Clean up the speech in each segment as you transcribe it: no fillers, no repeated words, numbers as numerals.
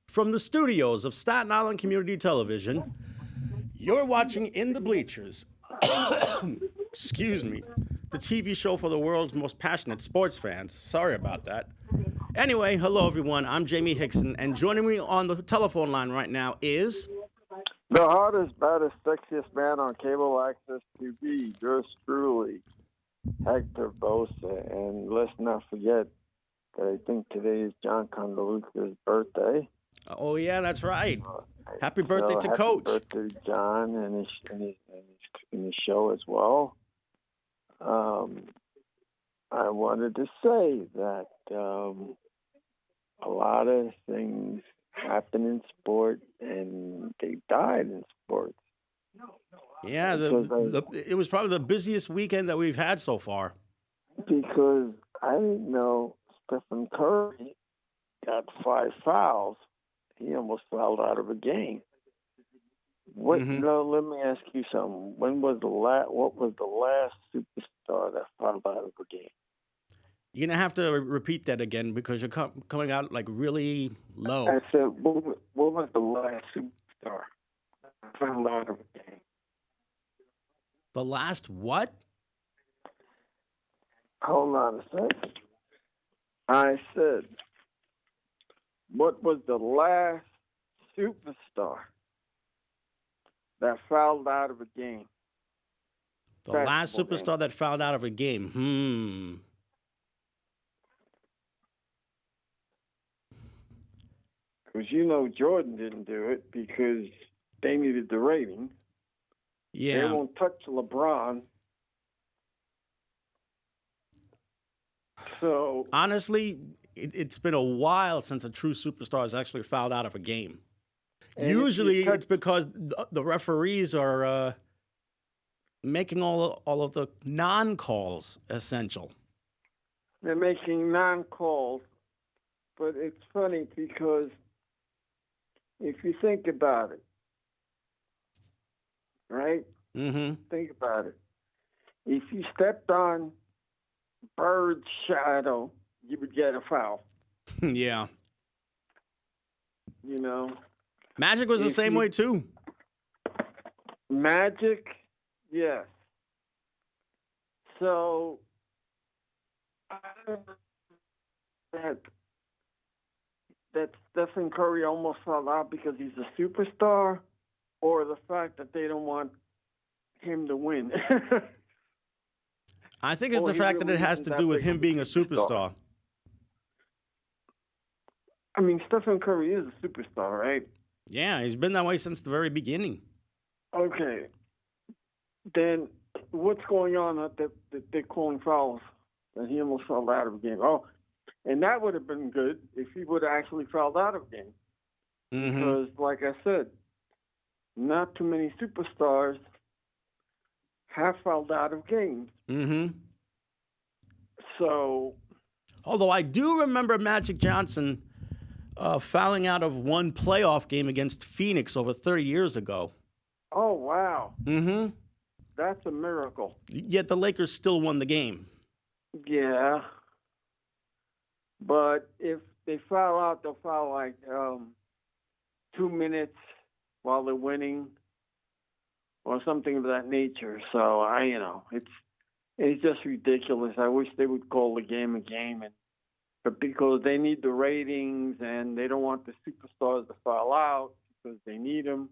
From the studios of Staten Island Community Television, you're watching In the Bleachers. Excuse me. The TV show for the world's most passionate sports fans. Sorry about that. Anyway, hello everyone. I'm Jaime Hixson, and joining me on the telephone line right now is... The hottest, baddest, sexiest man on cable access TV, yours truly, Hector Bosa. And let's not forget that I think today is John Condaluca's birthday. Oh, yeah, that's right. Happy birthday to Coach. Happy birthday to John and his show as well. I wanted to say that a lot of things happen in sport, and they died in sports. Yeah, it was probably the busiest weekend that we've had so far. Because I didn't know Stephen Curry got 5 fouls. He almost fouled out of a game. Let me ask you something. What was the last superstar that fouled out of a game? You're going to have to repeat that again because you're coming out like really low. I said, what was the last superstar that fouled out of a game? The last what? Hold on a second. I said, what was the last superstar that fouled out of a game? The last superstar that fouled out of a game. Because Jordan didn't do it because they needed the ratings. Yeah. They won't touch LeBron. So honestly, it's been a while since a true superstar has actually fouled out of a game. Usually it's because the referees are making all of the non-calls essential. They're making non-calls, but it's funny because if you think about it, right? Mm-hmm. Think about it. If you stepped on Bird's shadow, you would get a foul. Yeah. Magic was the same way too. Magic, yes. So I don't know that Stephen Curry almost fell out because he's a superstar, or the fact that they don't want him to win. I think it's the fact that it has to do with him being a superstar. I mean, Stephen Curry is a superstar, right? Yeah, he's been that way since the very beginning. Okay. Then what's going on that they're calling fouls? That he almost fouled out of a game. Oh, and that would have been good if he would have actually fouled out of a game. Mm-hmm. Because, like I said, not too many superstars have fouled out of games. Mm-hmm. So, although I do remember Magic Johnson fouling out of one playoff game against Phoenix over 30 years ago. Oh, wow. Mm-hmm. That's a miracle. Yet the Lakers still won the game. Yeah. But if they foul out, they'll foul like 2 minutes while they're winning or something of that nature. So, it's just ridiculous. I wish they would call the game a game, but because they need the ratings and they don't want the superstars to foul out because they need them,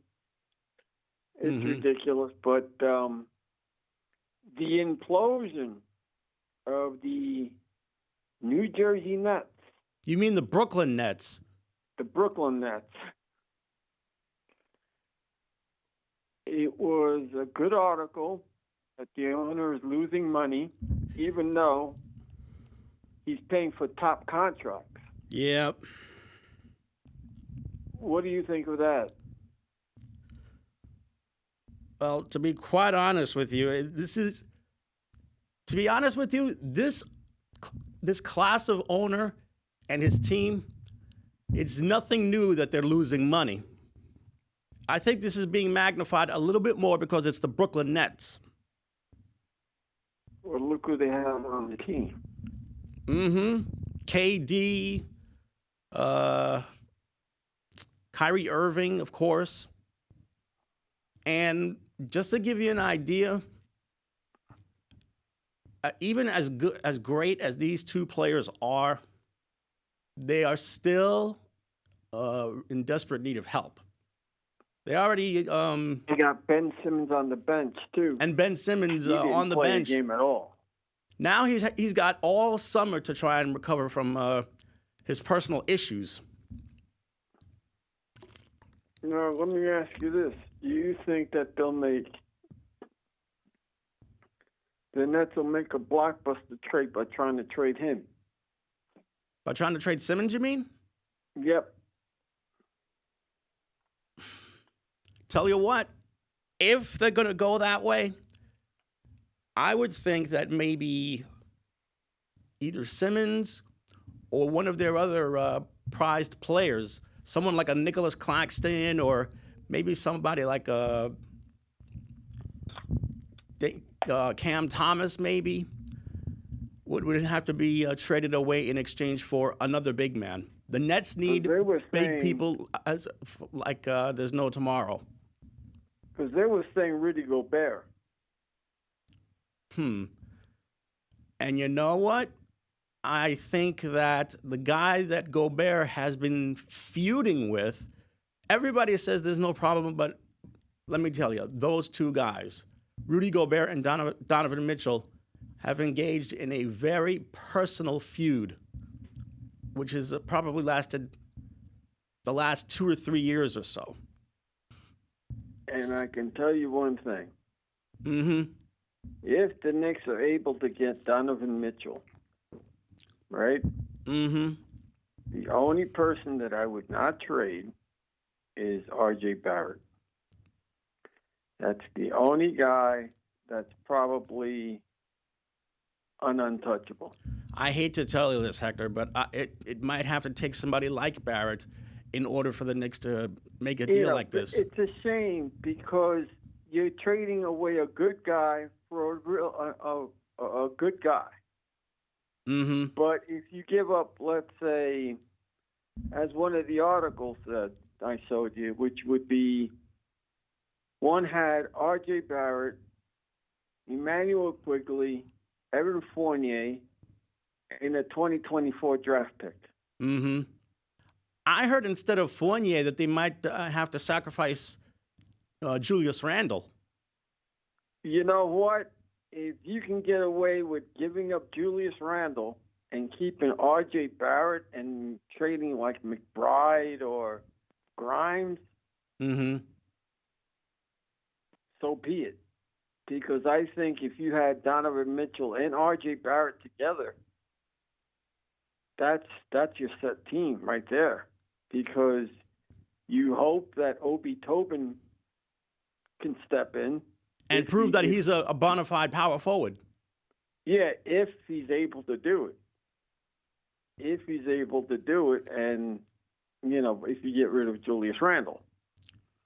it's ridiculous. But the implosion of the New Jersey Nets. You mean the Brooklyn Nets? The Brooklyn Nets. It was a good article that the owner is losing money, even though he's paying for top contracts. Yep. What do you think of that? Well, to be quite honest with you, this this class of owner and his team, it's nothing new that they're losing money. I think this is being magnified a little bit more because it's the Brooklyn Nets. Well, look who they have on the team. KD, Kyrie Irving, of course. And just to give you an idea, even as great as these two players are, they are still in desperate need of help. They already They got Ben Simmons on the bench too, and Ben Simmons he didn't on the play bench. the game at all. Now he's got all summer to try and recover from his personal issues. Now, let me ask you this: do you think that the Nets will make a blockbuster trade by trying to trade him? By trying to trade Simmons, you mean? Yep. Tell you what, if they're going to go that way, I would think that maybe either Simmons or one of their other prized players, someone like a Nicholas Claxton or maybe somebody like Cam Thomas maybe, would have to be traded away in exchange for another big man. The Nets need big people like there's no tomorrow. Because they were saying Rudy Gobert. And you know what? I think that the guy that Gobert has been feuding with, everybody says there's no problem, but let me tell you, those two guys, Rudy Gobert and Donovan Mitchell, have engaged in a very personal feud, which has probably lasted the last 2 or 3 years or so. And I can tell you one thing. Mm-hmm. If the Knicks are able to get Donovan Mitchell, right? Mm-hmm. The only person that I would not trade is R.J. Barrett. That's the only guy that's probably untouchable. I hate to tell you this, Hector, but it might have to take somebody like Barrett in order for the Knicks to make a deal like this. It's a shame because you're trading away a good guy for a good guy. Mm-hmm. But if you give up, let's say, as one of the articles that I showed you, which would be one had R.J. Barrett, Emmanuel Quigley, Evan Fournier, and a 2024 draft pick. Mm-hmm. I heard instead of Fournier that they might have to sacrifice Julius Randle. You know what? If you can get away with giving up Julius Randle and keeping R.J. Barrett and trading like McBride or Grimes, Mm-hmm. so be it. Because I think if you had Donovan Mitchell and R.J. Barrett together, that's your set team right there. Because you hope that Obi Toppin can step in. And prove that he's a bona fide power forward. Yeah, if he's able to do it. If he's able to do it, and, if you get rid of Julius Randle.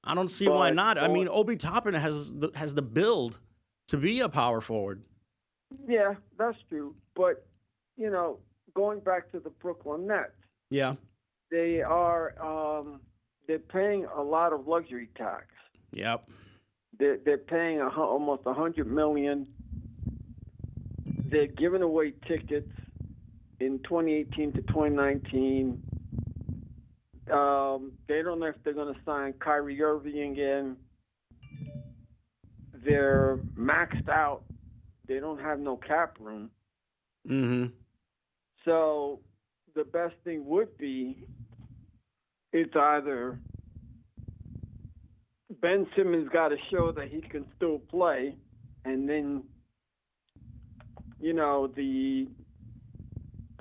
I don't see why not. I mean, Obi Toppin has the build to be a power forward. Yeah, that's true. But, going back to the Brooklyn Nets. Yeah. They are they're paying a lot of luxury tax. Yep. They're paying almost $100 million. They're giving away tickets in 2018 to 2019. They don't know if they're going to sign Kyrie Irving again. They're maxed out. They don't have no cap room. Mm-hmm. So the best thing would be it's either Ben Simmons got to show that he can still play, and then, the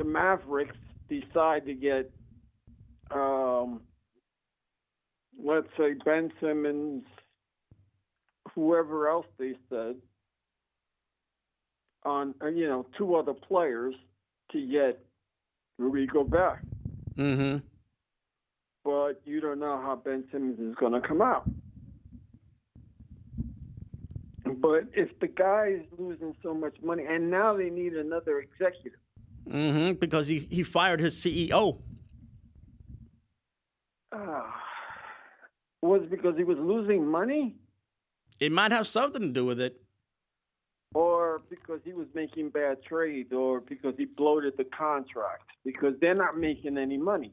Mavericks decide to get, let's say, Ben Simmons, whoever else they said, on, 2 other players to get Rudy Gobert. Mm-hmm. But you don't know how Ben Simmons is going to come out. But if the guy is losing so much money, and now they need another executive. Mm-hmm. Because he fired his CEO. Was it because he was losing money? It might have something to do with it. Or because he was making bad trades, or because he bloated the contract, because they're not making any money.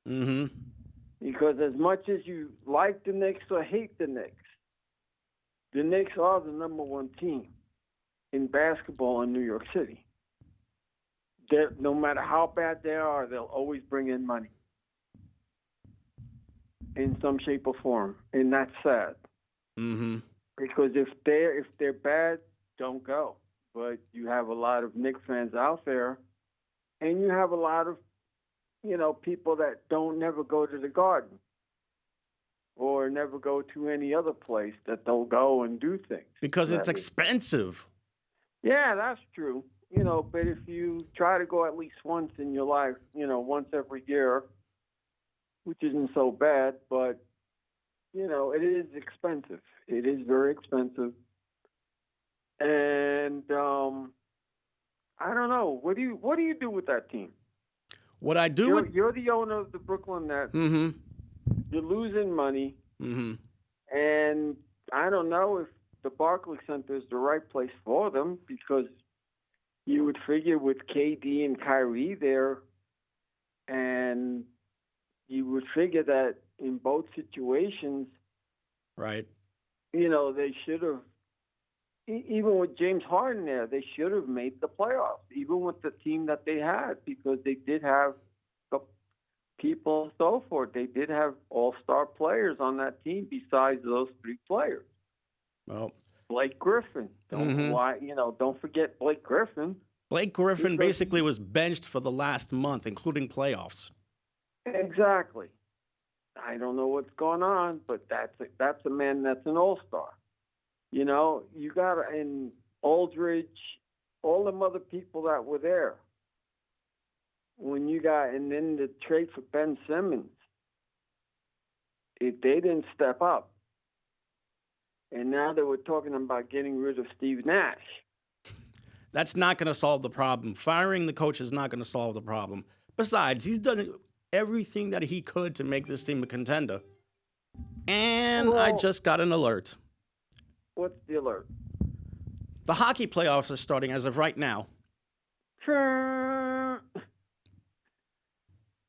Mm-hmm. Because as much as you like the Knicks or hate the Knicks are the number one team in basketball in New York City. No matter how bad they are, they'll always bring in money in some shape or form, and that's sad. Mm-hmm. Because if they're bad, don't go. But you have a lot of Knicks fans out there, and you have a lot of, people that don't never go to the Garden or never go to any other place, that they'll go and do things. Because it's expensive. Yeah, that's true. But if you try to go at least once in your life, once every year, which isn't so bad, but, it is expensive. It is very expensive. And I don't know. What do you do with that team? What I do You're the owner of the Brooklyn Nets. Mm-hmm. You're losing money. Mm-hmm. And I don't know if the Barclays Center is the right place for them, because you would figure with KD and Kyrie there, and you would figure that in both situations, right, they should have, even with James Harden there, they should have made the playoffs, even with the team that they had, because they did have the people and so forth. They did have all-star players on that team besides those three players. Well, Blake Griffin. Don't forget Blake Griffin. Blake Griffin basically was benched for the last month, including playoffs. Exactly. I don't know what's going on, but that's a man that's an all-star. You got and Aldridge, all them other people that were there. And then the trade for Ben Simmons, they didn't step up. And now they were talking about getting rid of Steve Nash. That's not going to solve the problem. Firing the coach is not going to solve the problem. Besides, he's done everything that he could to make this team a contender. And I just got an alert. What's the alert? The hockey playoffs are starting as of right now.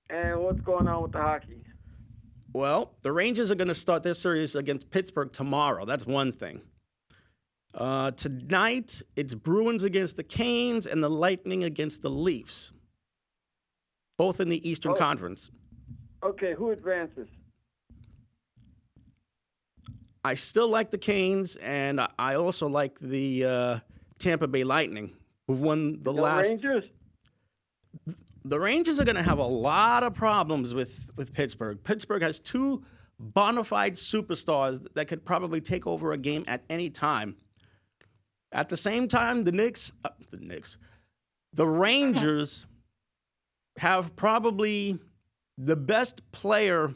And what's going on with the hockey? Well, the Rangers are going to start their series against Pittsburgh tomorrow. That's one thing. Tonight, it's Bruins against the Canes and the Lightning against the Leafs. Both in the Eastern Conference. Okay, who advances? I still like the Canes, and I also like the Tampa Bay Lightning, who've won the last... Rangers? The Rangers are going to have a lot of problems with Pittsburgh. Pittsburgh has two bona fide superstars that could probably take over a game at any time. At the same time, the Rangers have probably the best player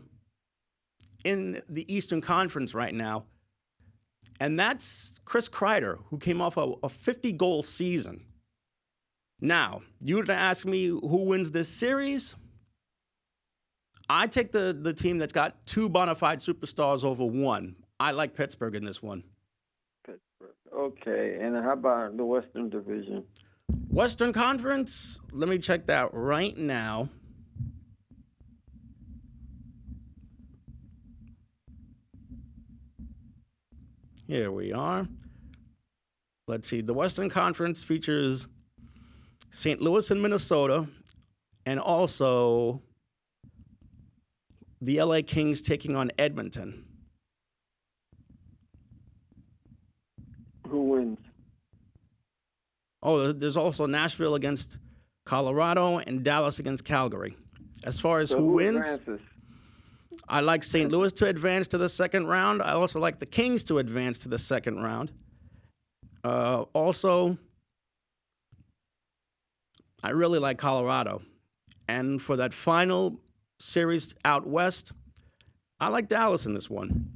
in the Eastern Conference right now, and that's Chris Kreider, who came off a 50-goal season. Now, you were to ask me who wins this series, I take the team that's got two bona fide superstars over one. I like Pittsburgh in this one. Pittsburgh. Okay, and how about the Western Division? Western Conference, let me check that right now. Here we are. Let's see. The Western Conference features St. Louis and Minnesota, and also the LA Kings taking on Edmonton. Who wins? Oh, there's also Nashville against Colorado and Dallas against Calgary. As far as who wins, advances? I like St. Louis to advance to the second round. I also like the Kings to advance to the second round. Also, I really like Colorado. And for that final series out west, I like Dallas in this one.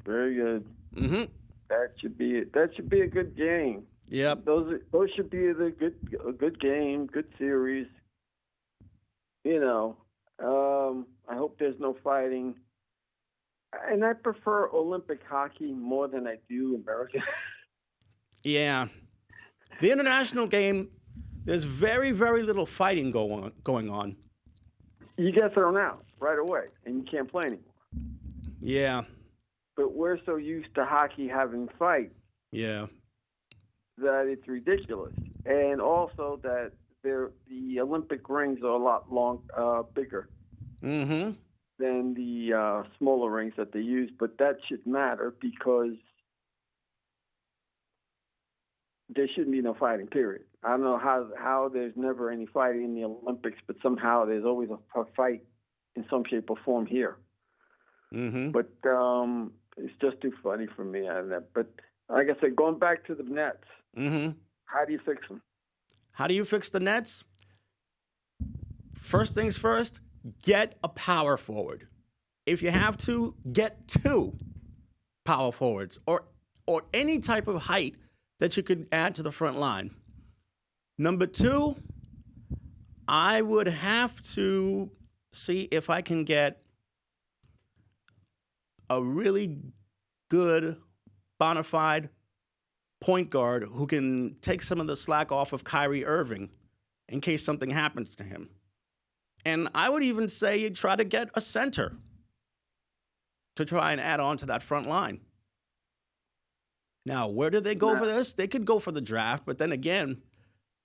Very good. Mm-hmm. That should be it. That should be a good game. Yep. Those should be a good game, good series. I hope there's no fighting. And I prefer Olympic hockey more than I do American. Yeah. The international game, there's very, very little fighting going on. You get thrown out right away, and you can't play anymore. Yeah. But we're so used to hockey having fights Yeah. that it's ridiculous. And also that the Olympic rings are a lot bigger Mm-hmm. than the smaller rings that they use. But that should matter because there shouldn't be no fighting, period. I don't know how there's never any fighting in the Olympics, but somehow there's always a fight in some shape or form here. Mm-hmm. But it's just too funny for me. But like I said, going back to the Nets, Mm-hmm. how do you fix them? How do you fix the Nets? First things first, get a power forward. If you have to, get 2 power forwards or any type of height that you could add to the front line. Number 2, I would have to see if I can get a really good, bona fide point guard who can take some of the slack off of Kyrie Irving in case something happens to him. And I would even say you try to get a center to try and add on to that front line. Now, where do they go for this? They could go for the draft, but then again,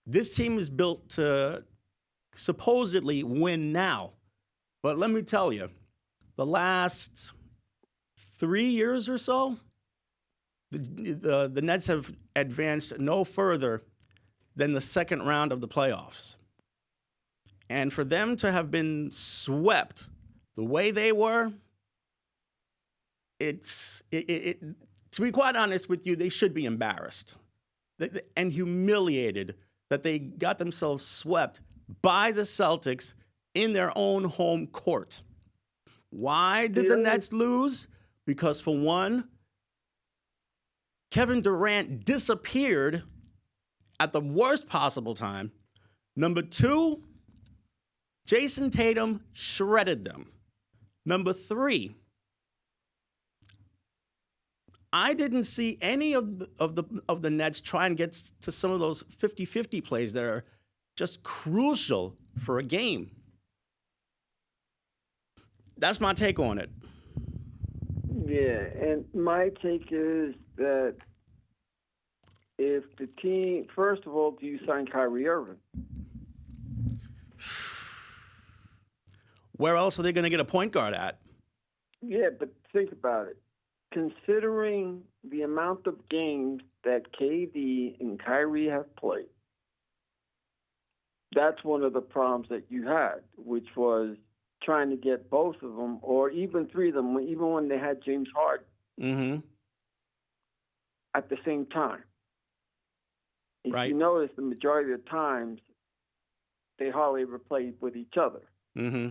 this team is built to supposedly win now. But let me tell you, the last 3 years or so, the Nets have advanced no further than the second round of the playoffs. And for them to have been swept the way they were, to be quite honest with you, they should be embarrassed and humiliated that they got themselves swept by the Celtics in their own home court. Why did the Nets lose? Because for one, Kevin Durant disappeared at the worst possible time. Number 2, Jason Tatum shredded them. Number 3, I didn't see any of the Nets try and get to some of those 50-50 plays that are just crucial for a game. That's my take on it. Yeah, and my take is that if the team, first of all, do you sign Kyrie Irving? Where else are they going to get a point guard at? Yeah, but think about it. Considering the amount of games that KD and Kyrie have played, that's one of the problems that you had, which was trying to get both of them, or even 3 of them, even when they had James Harden at the same time. If Right. you notice, the majority of the times, they hardly ever played with each other. Mm-hmm.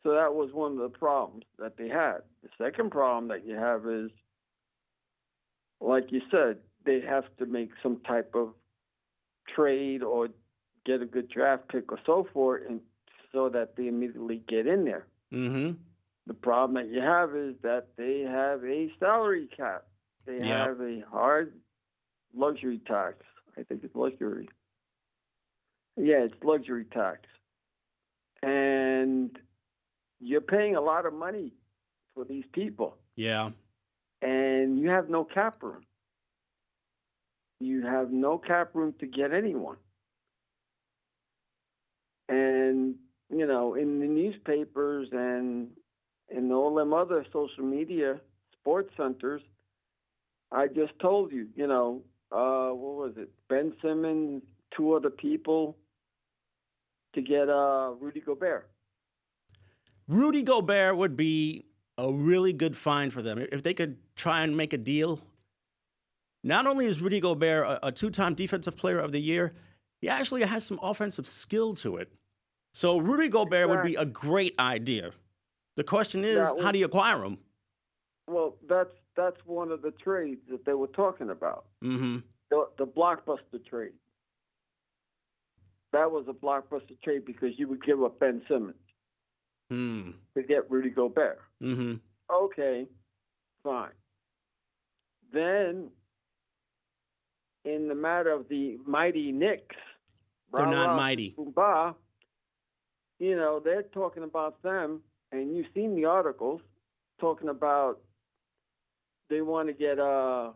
So that was one of the problems that they had. The second problem that you have is, like you said, they have to make some type of trade or get a good draft pick or so forth, and so that they immediately get in there. Mm-hmm. The problem that you have is that they have a salary cap. They have a hard luxury tax. I think it's luxury. Yeah, it's luxury tax. And you're paying a lot of money for these people. Yeah. And you have no cap room. You have no cap room to get anyone. And, you know, in the newspapers and in all them other social media sports centers, I just told you, you know, what was it? Ben Simmons, 2 other people to get Rudy Gobert. Rudy Gobert would be a really good find for them. If they could try and make a deal Not only is Rudy Gobert a two-time Defensive Player of the Year, he actually has some offensive skill to it. So Rudy Gobert would be a great idea. The question is, how do you acquire him? Well, that's one of the trades that they were talking about. Mm-hmm. The blockbuster trade. That was a blockbuster trade because you would give up Ben Simmons to get Rudy Gobert. Mm-hmm. Okay, fine. Then, in the matter of the mighty Knicks, they're not mighty. They're talking about them, and you've seen the articles talking about they want to get the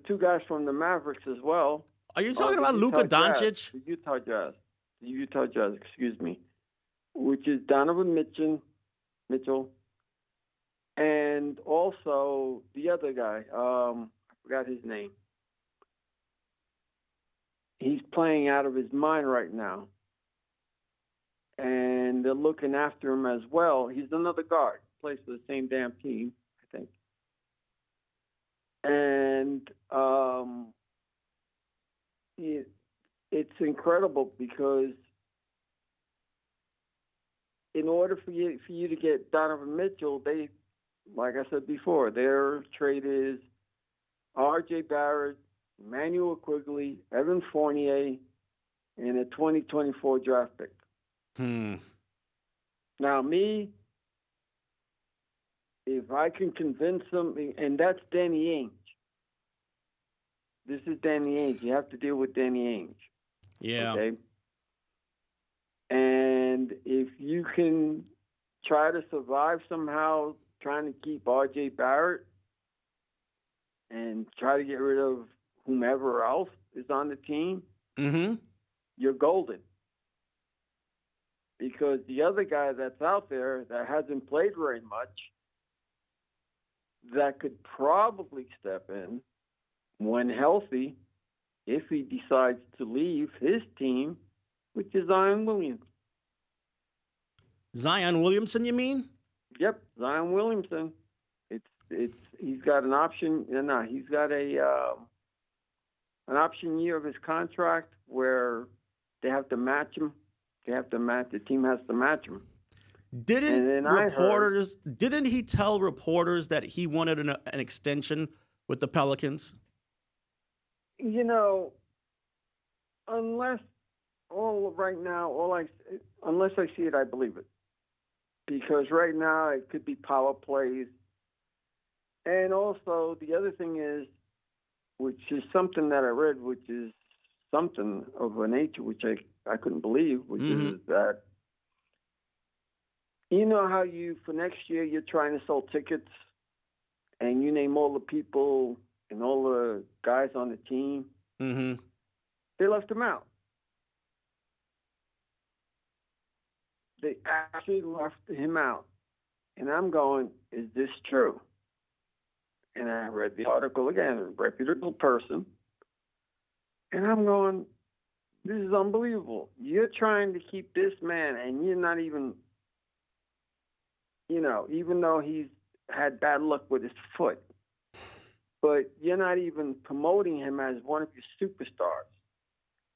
two guys from the Mavericks as well. Are you talking about Luka Doncic? The Utah Jazz, excuse me, which is Donovan Mitchell, and also the other guy. I forgot his name. He's playing out of his mind right now, and they're looking after him as well. He's another guard, plays for the same damn team, I think. And it's incredible because in order for you to get Donovan Mitchell, they, like I said before, their trade is R.J. Barrett, Emmanuel Quigley, Evan Fournier, and a 2024 draft pick. Now, me, if I can convince them, and that's Danny Ainge. This is Danny Ainge. You have to deal with Danny Ainge. Yeah. Okay. And if you can try to survive somehow trying to keep R.J. Barrett and try to get rid of whomever else is on the team, you're golden. Because the other guy that's out there that hasn't played very much, that could probably step in when healthy, if he decides to leave his team, which is Zion Williamson. Zion Williamson, you mean? Yep, Zion Williamson. He's got an option. No, he's got an option year of his contract where they have to match him. The team has to match him. Didn't he tell reporters that he wanted an extension with the Pelicans? Unless I see it, I believe it. Because right now it could be power plays. And also the other thing is, which is something that I read, which is something of a nature which I couldn't believe, which is that, you know how for next year you're trying to sell tickets and you name all the people and all the guys on the team? They left him out. They actually left him out. And I'm going, is this true? And I read the article again, a reputable person. And I'm going, this is unbelievable. You're trying to keep this man, and you're not even, even though he's had bad luck with his foot, but you're not even promoting him as one of your superstars.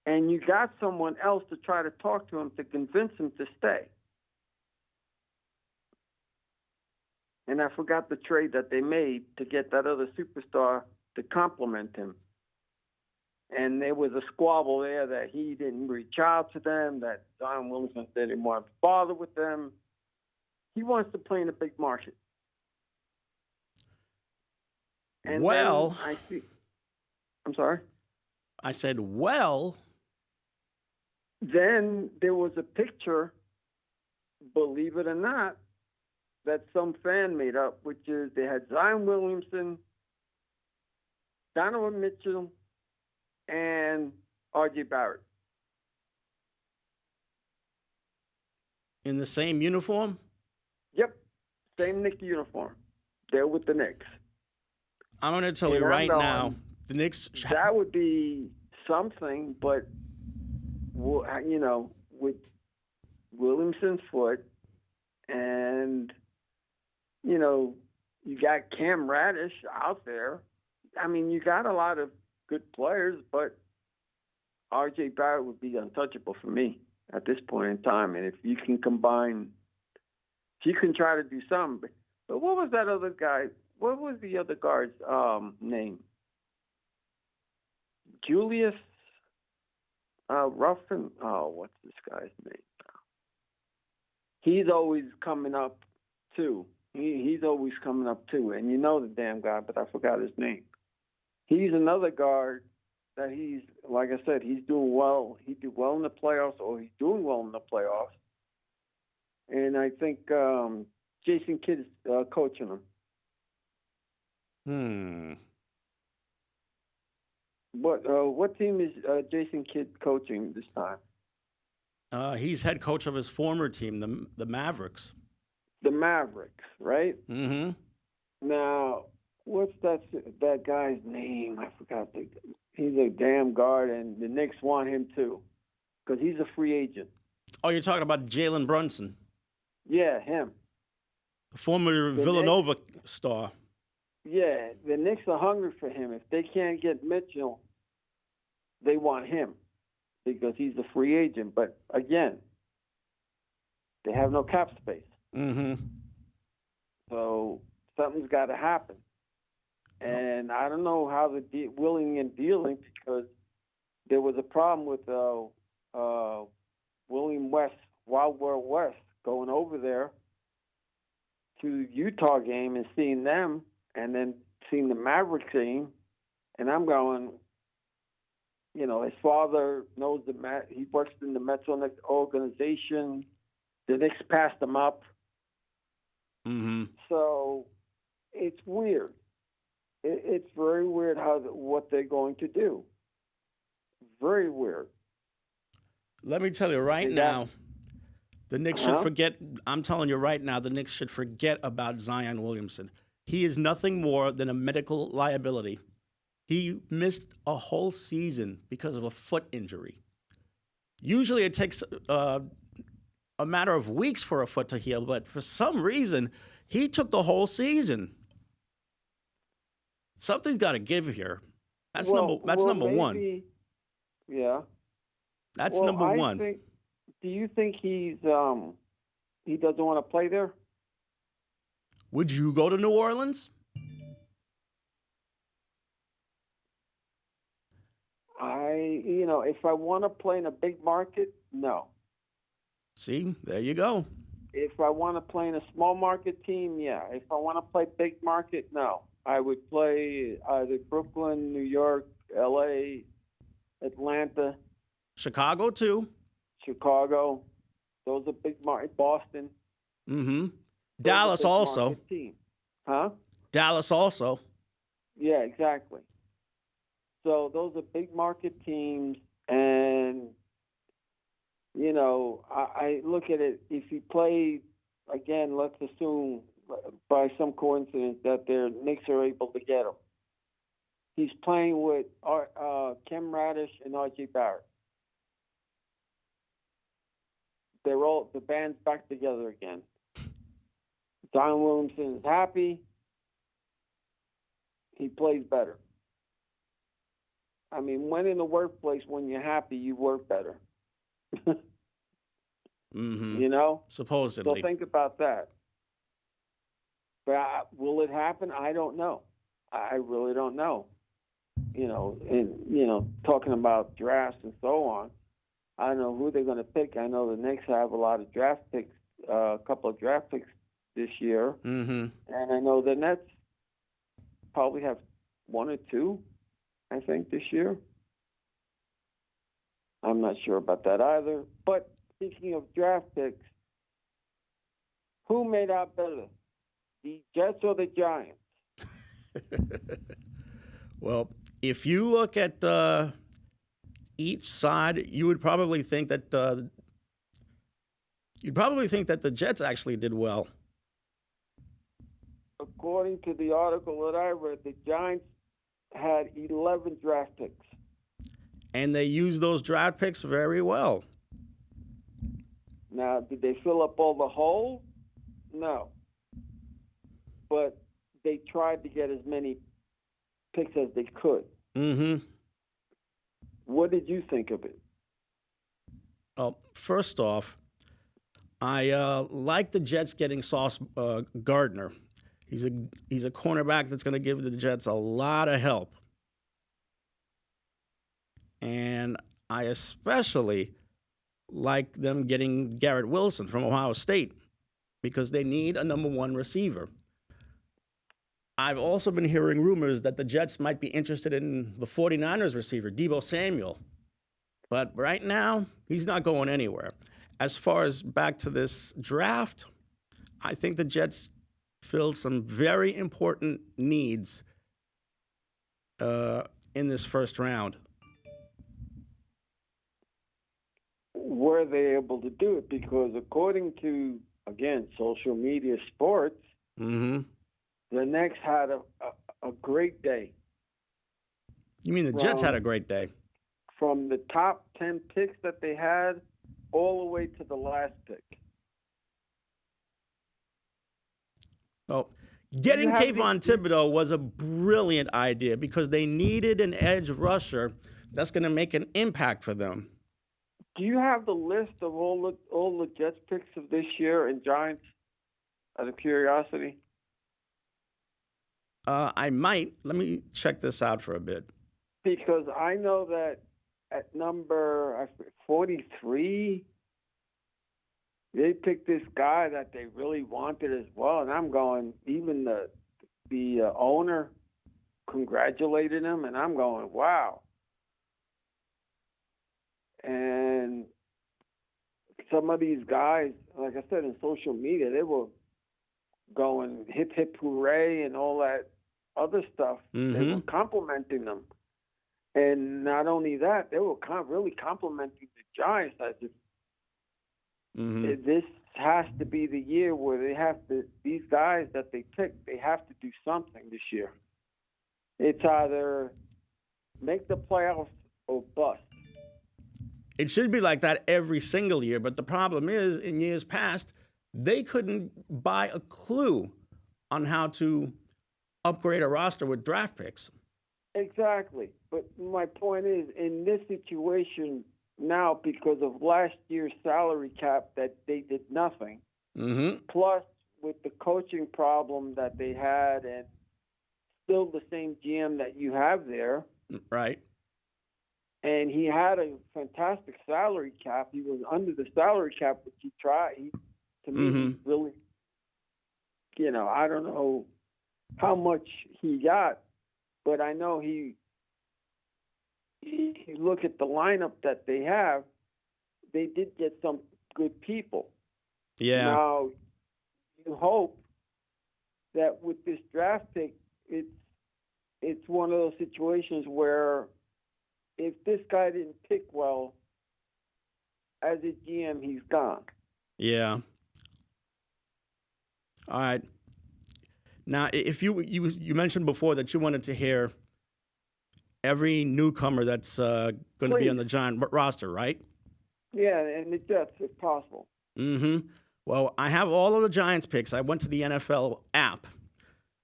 And you got someone else to try to talk to him to convince him to stay. And I forgot the trade that they made to get that other superstar to compliment him. And there was a squabble there that he didn't reach out to them, that Zion Williamson didn't want to bother with them. He wants to play in a big market. And well, I'm sorry? I said, well. Then there was a picture, believe it or not, that some fan made up, which is they had Zion Williamson, Donovan Mitchell, and R.J. Barrett. In the same uniform? Yep, same Knicks uniform. They're with the Knicks. I'm going to tell you right now, the Knicks... That would be something, but, with Williamson's foot and, you got Cam Radish out there, I mean, you got a lot of good players, but R.J. Barrett would be untouchable for me at this point in time. And if you can combine, if you can try to do something. But what was that other guy? What was the other guard's name? Julius Ruffin. Oh, what's this guy's name? He's always coming up too. He's always coming up too. And you know the damn guy, but I forgot his name. He's another guard that he's, like I said, he's doing well. He did well in the playoffs, or he's doing well in the playoffs. And I think Jason Kidd is coaching him. What team is Jason Kidd coaching this time? He's head coach of his former team, the Mavericks. The Mavericks, right? Mm-hmm. Now, what's that guy's name? I forgot. He's a damn guard, and the Knicks want him too, because he's a free agent. Oh, you're talking about Jalen Brunson. Yeah, him. The former Villanova star. Yeah, the Knicks are hungry for him. If they can't get Mitchell, they want him because he's a free agent. But again, they have no cap space. Mm-hmm. So something's got to happen. And I don't know how the willing and dealing, because there was a problem with William West, Wild World West, going over there to Utah game and seeing them, and then seeing the Mavericks game. And I'm going, you know, his father knows he works in the Metro Knicks organization. The Knicks passed him up. Mm-hmm. So it's weird. It's very weird what they're going to do. Very weird. Let me tell you right now, the Knicks should forget. I'm telling you right now, the Knicks should forget about Zion Williamson. He is nothing more than a medical liability. He missed a whole season because of a foot injury. Usually it takes a matter of weeks for a foot to heal, but for some reason, he took the whole season. Something's got to give here. That's number one. Yeah. That's number one. Do you think he doesn't want to play there? Would you go to New Orleans? If I want to play in a big market, no. See, there you go. If I want to play in a small market team, yeah. If I want to play big market, no. I would play either Brooklyn, New York, L.A., Atlanta. Chicago, too. Chicago. Those are big market. Boston. Mm-hmm. Dallas also. Team. Huh? Dallas also. Yeah, exactly. So those are big market teams, and, I look at it, if he played, again, let's assume by some coincidence that their Knicks are able to get him. He's playing with Cam Radish and R.J. Barrett. The band's back together again. Zion Williamson is happy. He plays better. I mean, when in the workplace, when you're happy, you work better. Mm-hmm. Supposedly. So think about that. But will it happen? I don't know. I really don't know. Talking about drafts and so on, I don't know who they're going to pick. I know the Knicks have a lot of draft picks, a couple of draft picks this year. Mm-hmm. And I know the Nets probably have one or two, I think, this year. I'm not sure about that either. But speaking of draft picks, who made out better, the Jets or the Giants? Well, if you look at each side, you would probably think that the Jets actually did well. According to the article that I read, the Giants had 11 draft picks. And they used those draft picks very well. Now, did they fill up all the holes? No. But they tried to get as many picks as they could. Mm-hmm. What did you think of it? Well, first off, I like the Jets getting Sauce Gardner. He's a cornerback that's going to give the Jets a lot of help. And I especially like them getting Garrett Wilson from Ohio State because they need a number one receiver. I've also been hearing rumors that the Jets might be interested in the 49ers receiver, Deebo Samuel. But right now, he's not going anywhere. As far as back to this draft, I think the Jets filled some very important needs in this first round. Were they able to do it? Because according to, again, social media sports, Mm-hmm. the Knicks had a great day. You mean the Jets had a great day? From the top 10 picks that they had all the way to the last pick. Well, getting Kayvon Thibodeau was a brilliant idea because they needed an edge rusher that's going to make an impact for them. Do you have the list of all the Jets picks of this year and Giants, out of curiosity? I might. Let me check this out for a bit. Because I know that at number 43, they picked this guy that they really wanted as well. And I'm going, even the owner congratulated him, and I'm going, wow. And some of these guys, like I said, in social media, they were going hip, hip, hooray and all that other stuff. Mm-hmm. They were complimenting them. And not only that, they were really complimenting the Giants as if this has to be the year where they have to, these guys that they picked, they have to do something this year. It's either make the playoffs or bust. It should be like that every single year, but the problem is, in years past, they couldn't buy a clue on how to upgrade a roster with draft picks. Exactly. But my point is, in this situation now, because of last year's salary cap that they did nothing, plus with the coaching problem that they had and still the same GM that you have there. Right. And he had a fantastic salary cap. He was under the salary cap, but he tried. To me, really, I don't know how much he got, but I know he look at the lineup that they have, they did get some good people. Yeah. Now, you hope that with this draft pick, it's one of those situations where if this guy didn't pick well, as a GM, he's gone. Yeah. All right. Now, if you mentioned before that you wanted to hear every newcomer that's going to be on the Giant roster, right? Yeah, and the Jets, if possible. Well, I have all of the Giants picks. I went to the NFL app.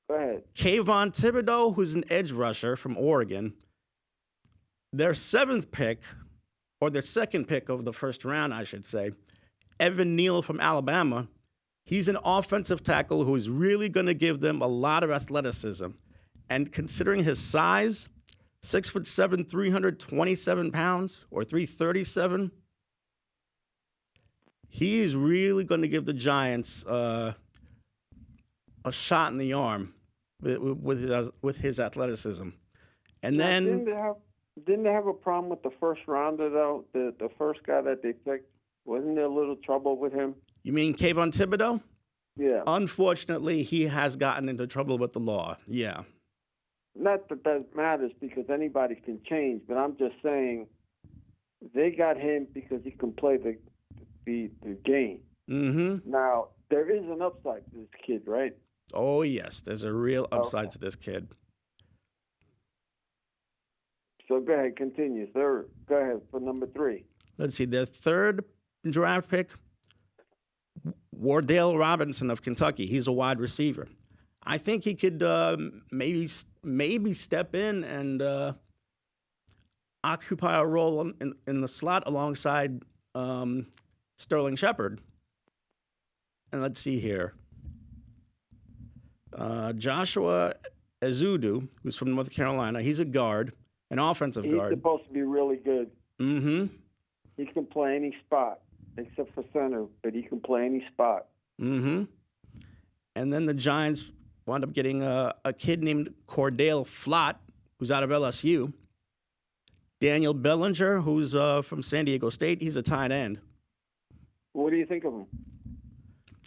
Go ahead. Kayvon Thibodeau, who's an edge rusher from Oregon. Their seventh pick, or their second pick of the first round, I should say, Evan Neal from Alabama. He's an offensive tackle who is really going to give them a lot of athleticism. And considering his size, 6'7", 327 pounds, or 337, he is really going to give the Giants a shot in the arm with his athleticism. And now, then didn't they have a problem with the first rounder though? The first guy that they picked, wasn't there a little trouble with him? You mean Kayvon Thibodeau? Yeah. Unfortunately, he has gotten into trouble with the law. Yeah. Not that matters because anybody can change, but I'm just saying they got him because he can play the game. Now, there is an upside to this kid, right? Oh, yes. There's a real upside to this kid. So go ahead, continue. Go ahead for number 3. Let's see. Their third draft pick, Wardale Robinson of Kentucky. He's a wide receiver. I think he could maybe step in and occupy a role in the slot alongside Sterling Shepard. And let's see here. Joshua Ezeudu, who's from North Carolina, he's a guard, an offensive guard. He's supposed to be really good. Mm-hmm. He can play any spot except for center, but he can play any spot. Mm-hmm. And then the Giants wound up getting a kid named Wardale Flott, who's out of LSU. Daniel Bellinger, who's from San Diego State. He's a tight end. What do you think of him?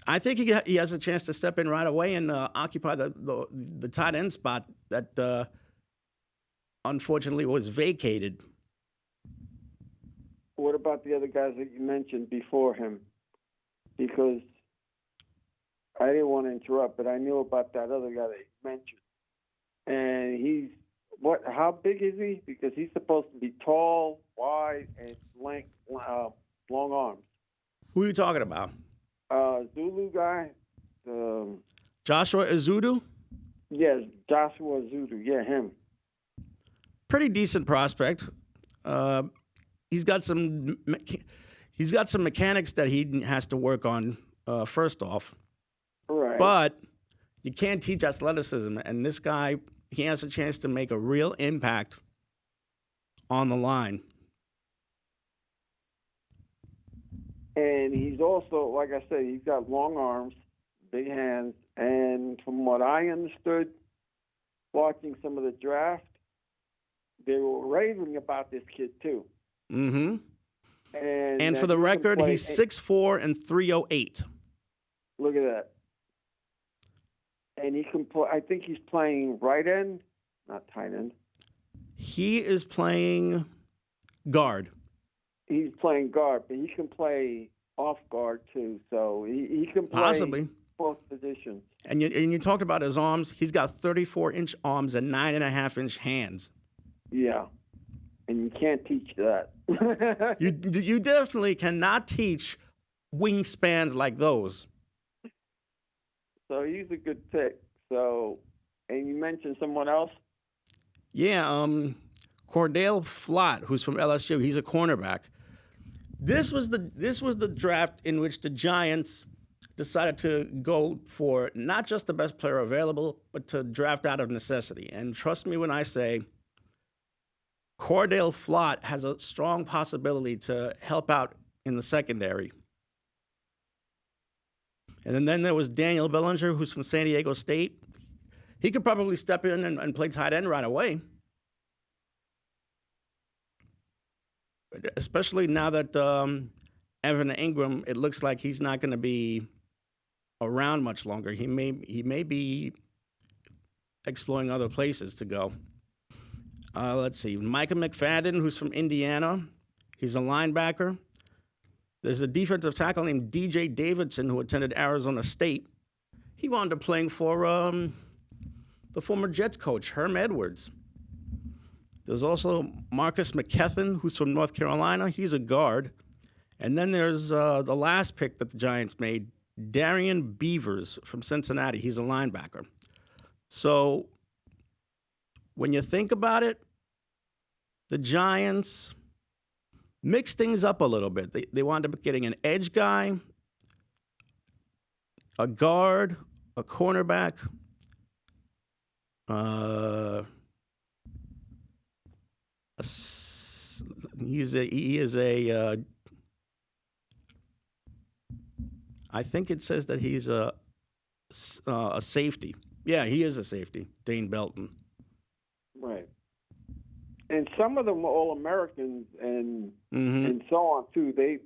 I think he has a chance to step in right away and occupy the tight end spot that unfortunately was vacated. What about the other guys that you mentioned before him? Because I didn't want to interrupt, but I knew about that other guy that you mentioned. And he's how big is he? Because he's supposed to be tall, wide, and long arms. Who are you talking about? Zulu guy. Joshua Ezeudu? Yes, Joshua Ezeudu. Yeah, him. Pretty decent prospect. He's got some mechanics that he has to work on. First off, right. But you can't teach athleticism, and this guy, he has a chance to make a real impact on the line. And he's also, like I said, he's got long arms, big hands, and from what I understood, watching some of the draft, they were raving about this kid too. Mm-hmm. And for he the record, play, he's 6'4" and 308. Look at that. And he can play. I think he's playing right end, not tight end. He is playing guard. He's playing guard, but he can play off guard too. So he can play Possibly both positions. And you talked about his arms. He's got 34-inch arms and 9.5-inch hands. Yeah, and you can't teach that. You definitely cannot teach wingspans like those. So he's a good pick. So, and you mentioned someone else? Yeah, Wardale Flott, who's from LSU. He's a cornerback. This was the draft in which the Giants decided to go for not just the best player available, but to draft out of necessity. And trust me when I say Wardale Flott has a strong possibility to help out in the secondary. And then there was Daniel Bellinger, who's from San Diego State. He could probably step in and play tight end right away. Especially now that Evan Ingram, it looks like he's not going to be around much longer. He may be exploring other places to go. Let's see. Micah McFadden, who's from Indiana. He's a linebacker. There's a defensive tackle named DJ Davidson who attended Arizona State. He wound up playing for the former Jets coach, Herm Edwards. There's also Marcus McKethan, who's from North Carolina. He's a guard. And then there's the last pick that the Giants made, Darian Beavers from Cincinnati. He's a linebacker. So when you think about it, the Giants mix things up a little bit. They wound up getting an edge guy, a guard, a cornerback, I think it says that he's a safety. Yeah, he is a safety, Dane Belton. Right. And some of them were All-Americans and so on too. They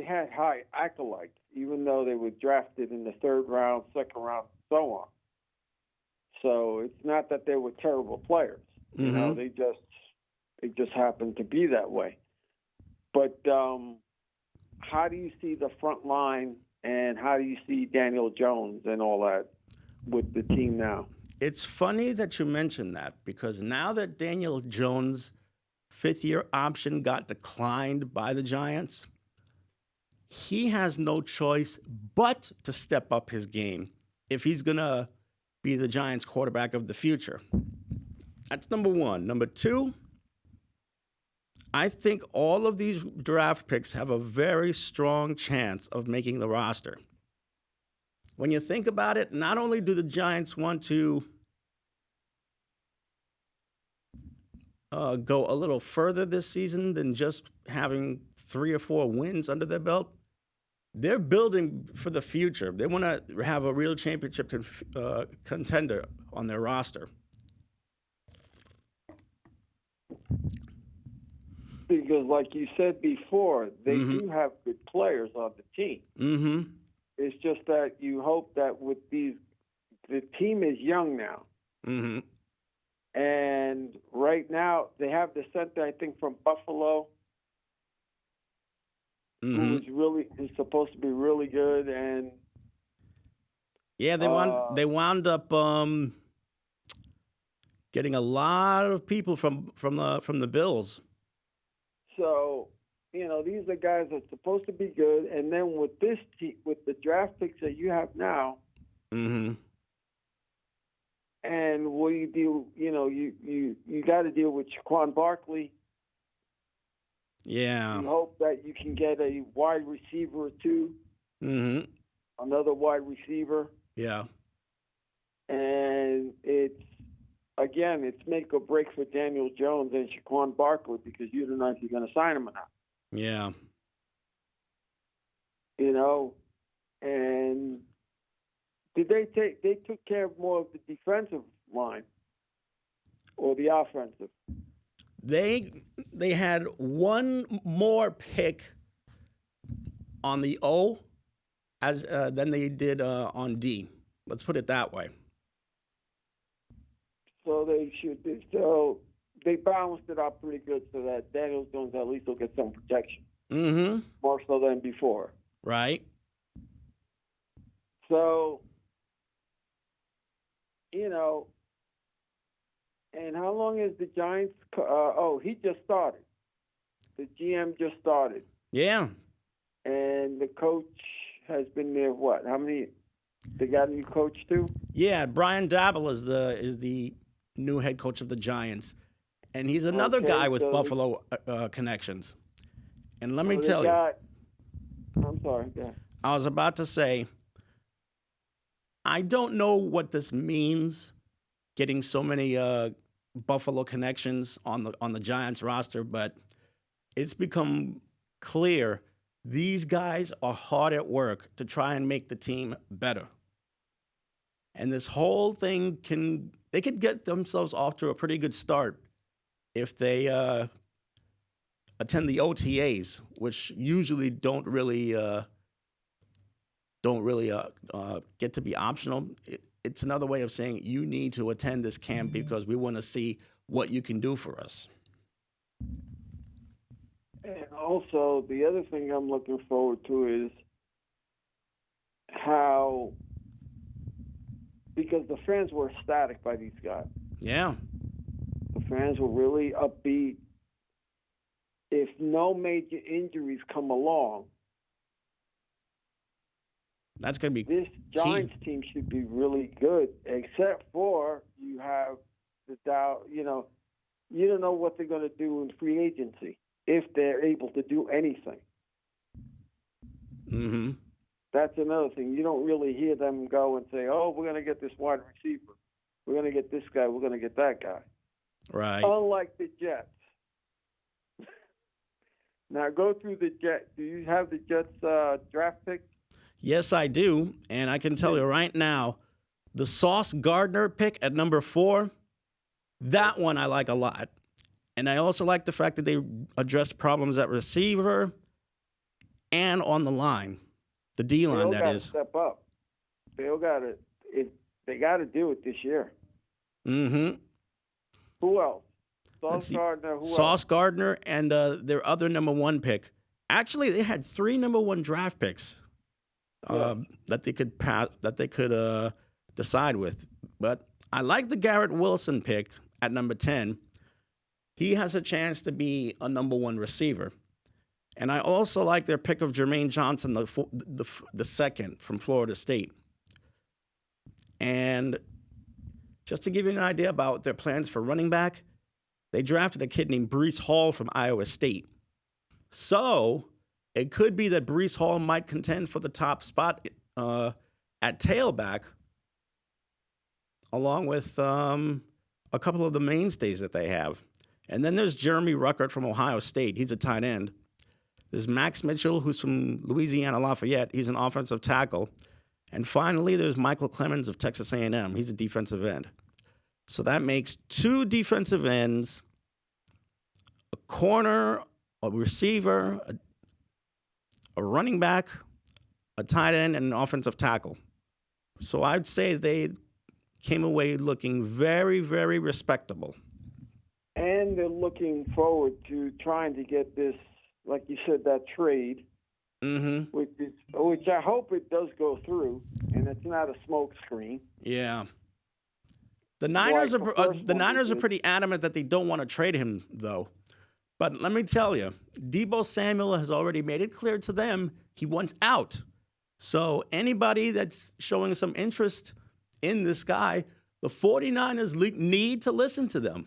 had high acolytes, even though they were drafted in the third round, second round, so on. So it's not that they were terrible players. You know, they just happened to be that way. But how do you see the front line, and how do you see Daniel Jones and all that with the team now? It's funny that you mentioned that, because now that Daniel Jones' fifth-year option got declined by the Giants, he has no choice but to step up his game if he's going to be the Giants quarterback of the future. That's number one. Number two, I think all of these draft picks have a very strong chance of making the roster. When you think about it, not only do the Giants want to go a little further this season than just having 3 or 4 wins under their belt, they're building for the future. They want to have a real championship contender on their roster. Because, like you said before, they do have good players on the team. Mm-hmm. It's just that you hope that with the team is young now. Mm-hmm. And right now, they have the center, I think, from Buffalo, who is supposed to be really good. And yeah, they wound up getting a lot of people from the Bills. So, these are guys that are supposed to be good. And then with this with the draft picks that you have now, and what you do, you got to deal with Shaquan Barkley. Yeah. You hope that you can get a wide receiver or two. Another wide receiver. Yeah. And it's make or break for Daniel Jones and Shaquan Barkley because you don't know if you're going to sign him or not. Yeah. And they took care of more of the defensive line or the offensive? They had one more pick on the O than they did on D. Let's put it that way. So they balanced it out pretty good so that Daniel Jones at least will get some protection. More so than before. Right. So, and how long is the Giants? He just started. The GM just started. Yeah. And the coach has been there, what? How many? They got a new coach, too? Yeah, Brian Daboll is the new head coach of the Giants. And he's another guy with Buffalo connections. And let me tell you. I'm sorry. Yeah. I was about to say, I don't know what this means, getting so many Buffalo connections on the Giants roster, but it's become clear these guys are hard at work to try and make the team better. And this whole thing they could get themselves off to a pretty good start if they attend the OTAs, which usually don't really get to be optional. It's another way of saying you need to attend this camp because we want to see what you can do for us. And also, the other thing I'm looking forward to is how, because the fans were ecstatic by these guys. Yeah. The fans were really upbeat. If no major injuries come along, that's going to be this Giants team should be really good, except for you have the doubt, you don't know what they're going to do in free agency if they're able to do anything. That's another thing. You don't really hear them go and say, oh, we're going to get this wide receiver. We're going to get this guy. We're going to get that guy. Right. Unlike the Jets. Now, go through the Jets. Do you have the Jets draft pick? Yes, I do. And I can tell you right now, the Sauce Gardner pick at number 4, that one I like a lot. And I also like the fact that they addressed problems at receiver and on the line. The D-line, that is. Step up. They got to do it this year. Who else? Sauce Gardner. Sauce Gardner and their other number 1 pick. Actually, they had 3 number 1 draft picks that they could decide with. But I like the Garrett Wilson pick at number 10. He has a chance to be a number 1 receiver. And I also like their pick of Jermaine Johnson, the second from Florida State. And just to give you an idea about their plans for running back, they drafted a kid named Breece Hall from Iowa State. So it could be that Breece Hall might contend for the top spot at tailback, along with a couple of the mainstays that they have. And then there's Jeremy Ruckert from Ohio State. He's a tight end. There's Max Mitchell, who's from Louisiana Lafayette. He's an offensive tackle. And finally, there's Michael Clemens of Texas A&M. He's a defensive end. So that makes 2 defensive ends, a corner, a receiver, a running back, a tight end, and an offensive tackle. So I'd say they came away looking very, very respectable. And they're looking forward to trying to get this, like you said, that trade, which I hope it does go through, and it's not a smoke screen. Yeah. The Niners are pretty adamant that they don't want to trade him, though. But let me tell you, Deebo Samuel has already made it clear to them he wants out. So anybody that's showing some interest in this guy, the 49ers need to listen to them.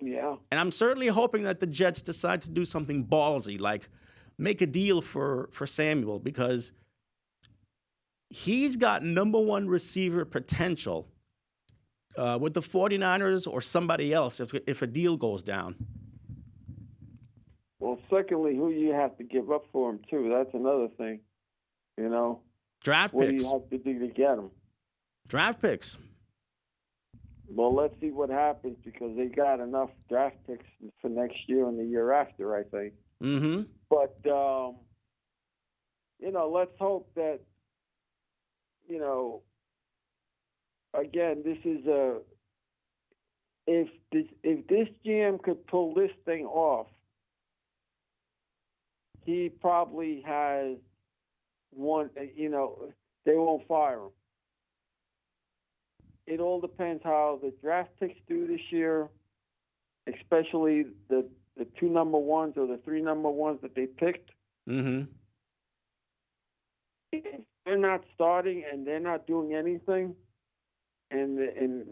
Yeah. And I'm certainly hoping that the Jets decide to do something ballsy, like make a deal for Samuel, because he's got number 1 receiver potential with the 49ers or somebody else if a deal goes down. Well, secondly, who you have to give up for him, too. That's another thing, you know. Draft what picks. What do you have to do to get him? Draft picks. Well, let's see what happens, because they got enough draft picks for next year and the year after, I think. Mm-hmm. But, let's hope that, again, this is if this GM could pull this thing off, he probably has one, they won't fire him. It all depends how the draft picks do this year, especially the 2 number 1s or the 3 number 1s that they picked. Mm-hmm. If they're not starting and they're not doing anything, and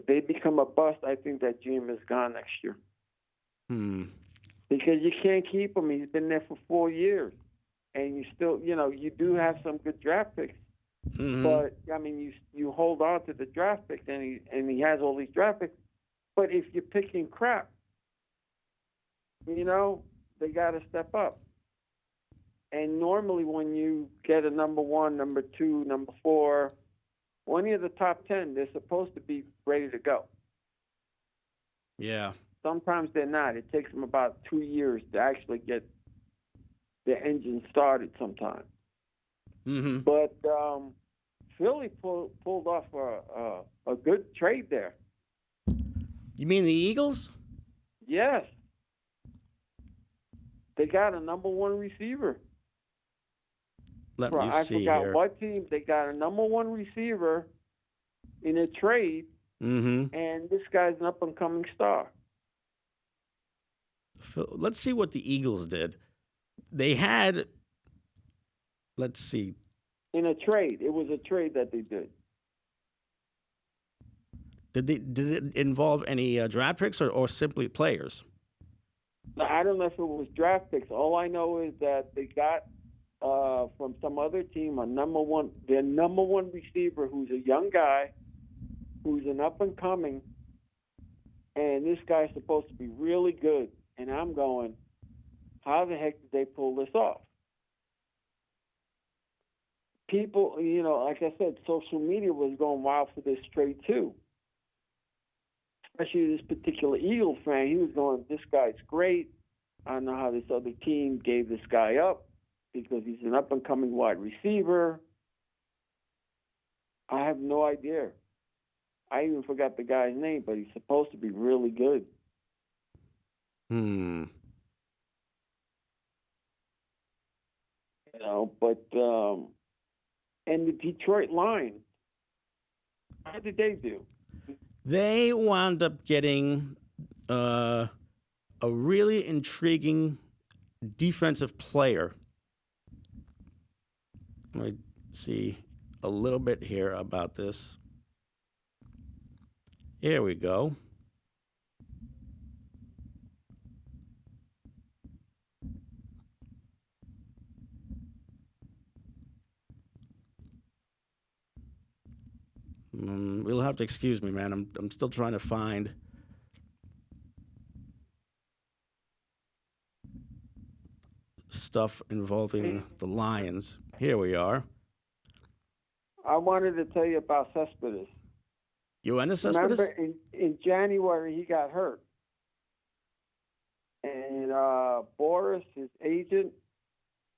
they become a bust, I think that GM is gone next year. Because you can't keep him. He's been there for 4 years, and you still, you do have some good draft picks. Mm-hmm. But I mean, you hold on to the draft picks, and he has all these draft picks. But if you're picking crap, they got to step up. And normally, when you get a number 1, number 2, number 4, any of the top 10, they're supposed to be ready to go. Yeah. Sometimes they're not. It takes them about 2 years to actually get the engine started. Sometimes. Mm-hmm. But Philly pulled off a good trade there. You mean the Eagles? Yes. They got a number 1 receiver. I forgot what team. They got a number 1 receiver in a trade, mm-hmm. and this guy's an up-and-coming star. Let's see what the Eagles did. They had, let's see. In a trade. It was a trade that they did. Did it involve any draft picks or simply players? I don't know if it was draft picks. All I know is that they got from some other team their number one receiver, who's a young guy, who's an up and coming, and this guy's supposed to be really good. And I'm going, how the heck did they pull this off? People, like I said, social media was going wild for this trade too. Especially this particular Eagle fan, he was going, this guy's great. I don't know how this other team gave this guy up because he's an up-and-coming wide receiver. I have no idea. I even forgot the guy's name, but he's supposed to be really good. But and the Detroit Lions, how did they do? They wound up getting a really intriguing defensive player. Let me see. a little bit here about this. Here we go. You'll have to excuse me, man. I'm still trying to find stuff involving the Lions. Here we are. I wanted to tell you about Cespedes. Yoenis Cespedes? Remember, in January, he got hurt. And Boris, his agent,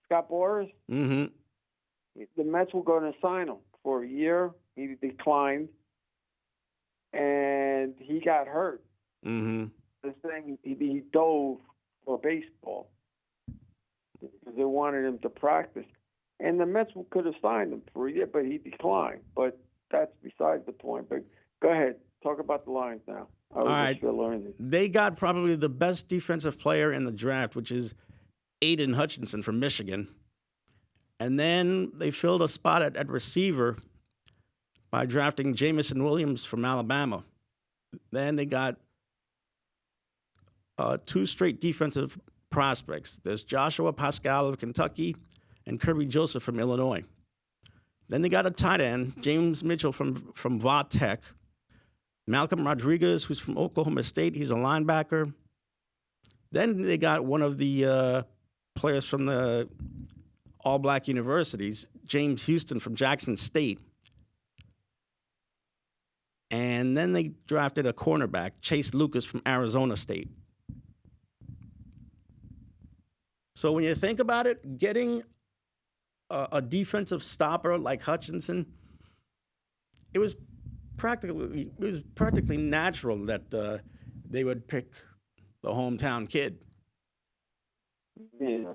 Scott Boris, Mm-hmm. the Mets were going to sign him for a year. He declined. And he got hurt. Mm-hmm. The thing, he dove for baseball. They wanted him to practice. And the Mets could have signed him for a year, but he declined. But that's beside the point. But go ahead. Talk about the Lions now. All right. Learning. They got probably the best defensive player in the draft, which is Aiden Hutchinson from Michigan. And then they filled a spot at receiver by drafting Jamison Williams from Alabama. Then they got 2 straight defensive prospects. There's Joshua Pascal of Kentucky and Kirby Joseph from Illinois. Then they got a tight end, James Mitchell from Va Tech. Malcolm Rodriguez, who's from Oklahoma State. He's a linebacker. Then they got one of the players from the all-black universities, James Houston from Jackson State. And then they drafted a cornerback, Chase Lucas from Arizona State. So when you think about it, getting a defensive stopper like Hutchinson, it was practically natural that they would pick the hometown kid. Yeah.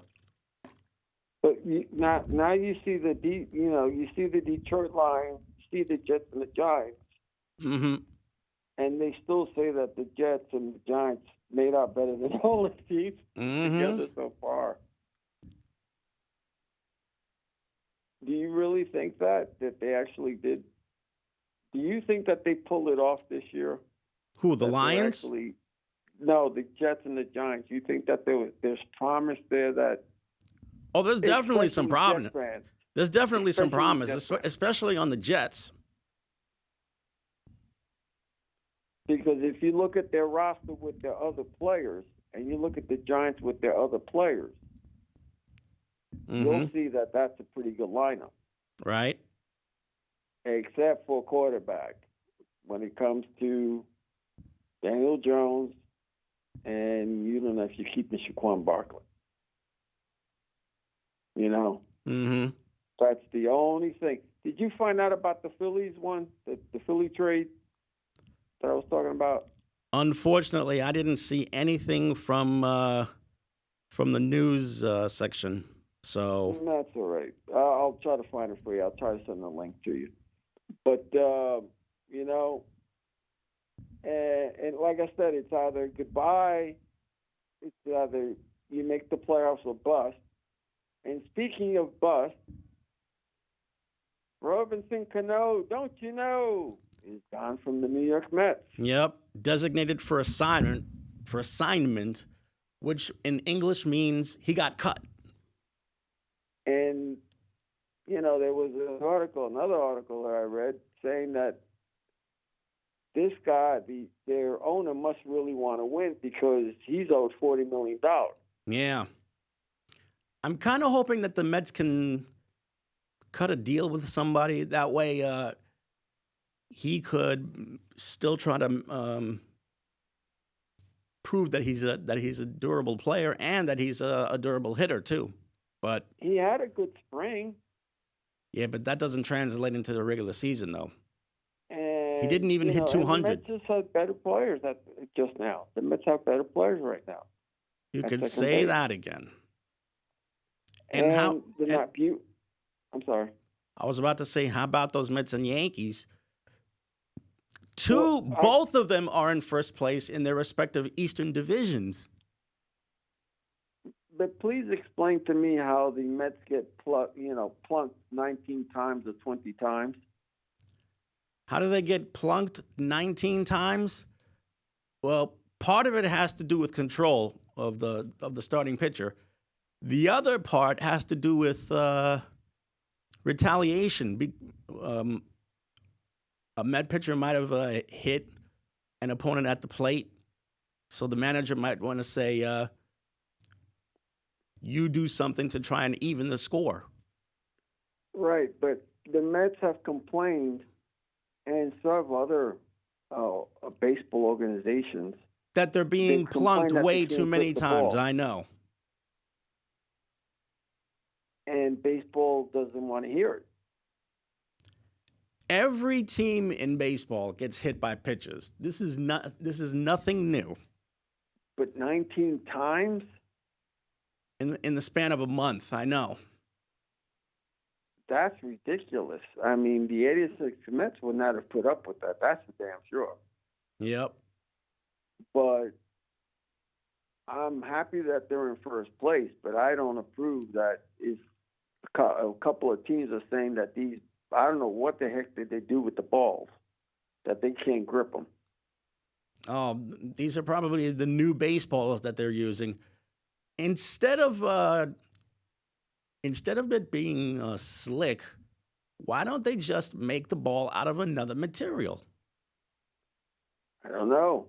But now you see you see the Detroit Lions, you see the Jets and the Giants. Mm-hmm. And they still say that the Jets and the Giants made out better than all the teams together so far. Do you really think that they actually did? Do you think that they pulled it off this year? Who, the Lions? No, the Jets and the Giants. You think that there's promise there that? Oh, there's definitely some promise. There's definitely some promise, especially on the Jets. Because if you look at their roster with their other players, and you look at the Giants with their other players, you'll see that that's a pretty good lineup. Right. Except for quarterback. When it comes to Daniel Jones, and you don't know if you're keeping Shaquan Barkley. You know? Mm-hmm. That's the only thing. Did you find out about the Phillies one, the Philly trade that I was talking about? Unfortunately, I didn't see anything from the news section. So that's all right. I'll try to find it for you. I'll try to send a link to you. But and like I said, it's either goodbye, it's either you make the playoffs or bust. And speaking of bust, Robinson Cano, don't you know, is gone from the New York Mets. Yep, designated for assignment, which in English means he got cut. And, there was another article that I read saying that this guy, their owner must really want to win because he's owed $40 million. Yeah. I'm kind of hoping that the Mets can cut a deal with somebody. That way he could still try to prove that he's a durable player and that he's a durable hitter too. But he had a good spring. Yeah, but that doesn't translate into the regular season, though. And he didn't even hit 200. The Mets just have better players just now. The Mets have better players right now. You could say that again. And how? I'm sorry. I was about to say, how about those Mets and Yankees? Both of them are in first place in their respective Eastern divisions. but please explain to me how the Mets get plunked 19 times or 20 times. How do they get plunked 19 times? Well, part of it has to do with control of the starting pitcher. The other part has to do with retaliation. A Met pitcher might have hit an opponent at the plate, so the manager might want to say, you do something to try and even the score. Right, but the Mets have complained, and so have other baseball organizations, that they're being plunked way too many times. Ball. I know. And baseball doesn't want to hear it. Every team in baseball gets hit by pitches. This is nothing new. But 19 times? In the span of a month, I know. That's ridiculous. I mean, the 86 Mets would not have put up with that. That's for damn sure. Yep. But I'm happy that they're in first place, but I don't approve that if a couple of teams are saying that I don't know what the heck did they do with the balls, that they can't grip them. Oh, these are probably the new baseballs that they're using. Instead of it being slick, why don't they just make the ball out of another material? I don't know,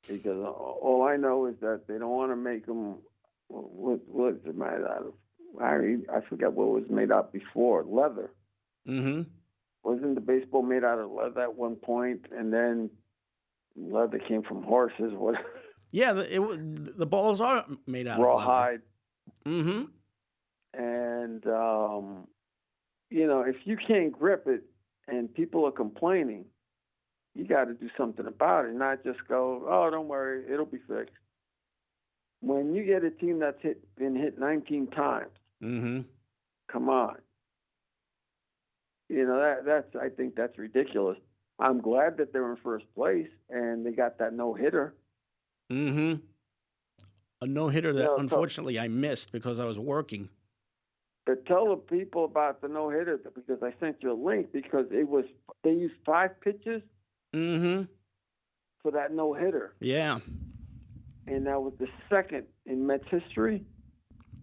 because all I know is that they don't want to make them. What is it made out of? I forget what it was made out before. Leather. Mm-hmm. Wasn't the baseball made out of leather at one point, and then leather came from horses? What? Yeah, the balls are made out of rawhide. Mm-hmm. And if you can't grip it, and people are complaining, you got to do something about it. Not just go, oh, don't worry, it'll be fixed. When you get a team that's been hit 19 times, mm-hmm. Come on. I think that's ridiculous. I'm glad that they're in first place and they got that no-hitter. Mm-hmm. A no-hitter that unfortunately I missed because I was working. But tell the people about the no-hitter because I sent you a link because they used 5 pitches mm-hmm. for that no-hitter. Yeah. And that was the second in Mets history.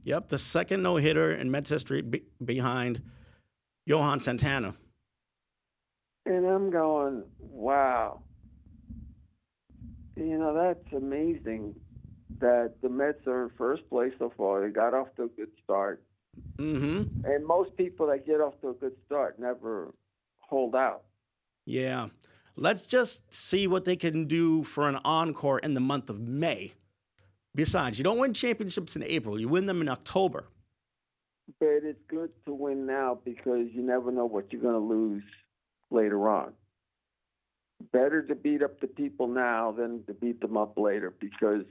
Yep, the second no-hitter in Mets history behind Johan Santana. And I'm going, wow. That's amazing that the Mets are in first place so far. They got off to a good start. Mm-hmm. And most people that get off to a good start never hold out. Yeah. Let's just see what they can do for an encore in the month of May. Besides, you don't win championships in April. You win them in October. But it's good to win now because you never know what you're going to lose later on. Better to beat up the people now than to beat them up later because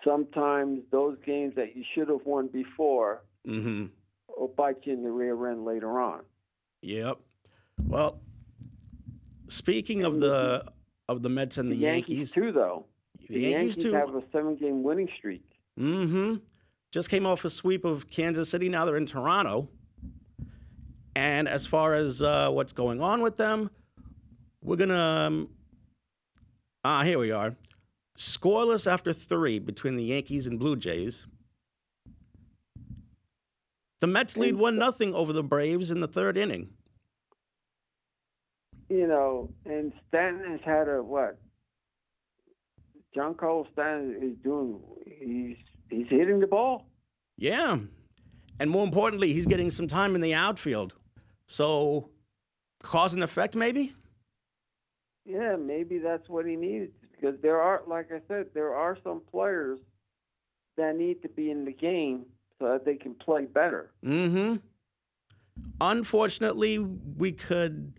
sometimes those games that you should have won before mm-hmm. will bite you in the rear end later on. Yep. Well, speaking of the Mets and the Yankees too, though. The Yankees too have a 7-game winning streak. Mm-hmm. Just came off a sweep of Kansas City. Now they're in Toronto. And as far as what's going on with them, we're gonna. Here we are. Scoreless after 3 between the Yankees and Blue Jays. The Mets lead 1-0 over the Braves in the 3rd inning. And Stanton has had John Carlos Stanton is doing. He's hitting the ball. Yeah, and more importantly, he's getting some time in the outfield. So, cause and effect, maybe. Yeah, maybe that's what he needs because there are, like I said, there are some players that need to be in the game so that they can play better. Mm-hmm. Unfortunately, we could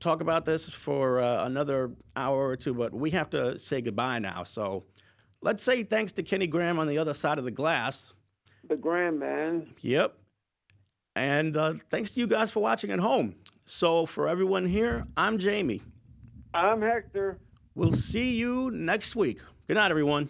talk about this for another hour or two, but we have to say goodbye now. So let's say thanks to Kenny Graham on the other side of the glass. The Graham man. Yep. And thanks to you guys for watching at home. So for everyone here, I'm Jamie. I'm Hector. We'll see you next week. Good night, everyone.